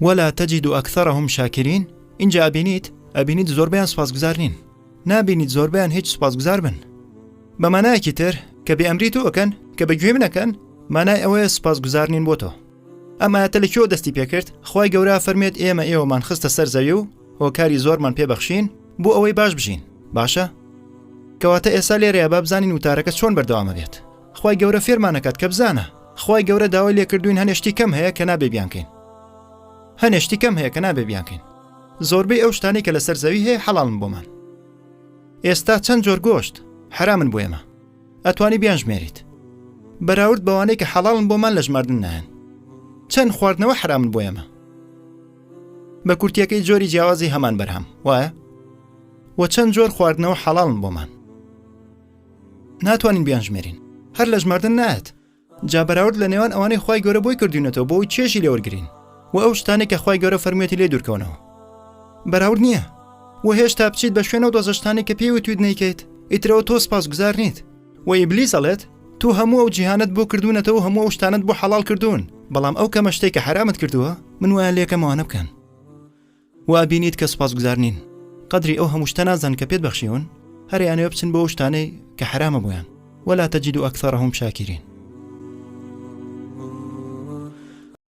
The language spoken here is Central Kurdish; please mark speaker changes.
Speaker 1: ولا تجد أكثرهم شاكرين. اینجا ئەبینیت زۆربیان سوپاسگوزار نین. نابینیت زۆربیان هیچ سوپاسگوزار بن. بە مانایەکی تر کە بێئەمری تۆ ئەکەن کە بەگوێ من ئەکەن، مانای ئەوەیە سوپاسگوزار نین بۆ تۆ. ئەم ئاەتە لەکوێوە دەستی پێکرد؟ خی گەورە فەرمێت ئێمە ئێوەمان خستە سەر زەوی و هۆکاری زۆرمان پێبەخشین بۆ ئەوەی باش بژین. باشە؟ کەواتە ئێستا لێرەیە با بزانین وتارەکە چۆن بەردەوامە بێت. خی گەورە فێرمانەکات کە بزانە. خی گەورە داوای لێکردوین هەنێشتی کەم هەیە کە نابێ بیانکەین. هەنێشتی کەم هەیە کە نابێ بیانکەین. زۆربەی ئەو شتانی کە لەسەر زەوی هەیە حەڵاڵن بۆمان. ئێستا چەند جۆر گۆشت حرامن بۆ ئێمە. ئەتوانی بیانژمێریت. بەراورد بەوانەی کە حەڵاڵن بۆمان لە ژماردن نایەن. چەند خواردنەوە حرامن بۆ ئێمە. بە کورتیەکەی جۆری جیاوازی هەمان بەرهەم وایە؟ و چەند جۆر خواردنەوە حەڵاڵن بۆمان. ناتوانین بیانژمێرین. هەر لە ژماردن نایەت. جا بەراورد لە نێوان ئەوانەی خی گەورە بۆی کردوینەتەوە بۆی چێژی لێوەرگرین و ئەو شتانێک کە خی گەورە فەرموویەتی لێ دوورکەونەوە. بەراورد نییە. و هێشتا بچیت بە شوێنەوە دۆزەشتانی کە پێی وتویت نەیکەیت، ئیترەوە تۆ سپاسگوزار نیت. و ئیبلیس ئەڵێت تو هەموو ئەو جیهانت بۆ کردوونەتەوە و هەموو ئەو شتانت بۆ حەڵاڵ کردوون، بەڵام ئەو کەمە شتێک کە حرامت کردووە من وایە لێکەمەوانە بکەن. و ئابینیت کە سپاسگوزار نین. قەدری ئەو هەموو شتە نازان کە پێت بەخشیون، هەریانەوە بچن بۆ ئەو شتانەی کە حرامە بۆیان. ولا تجد أكثرهم شاكرين.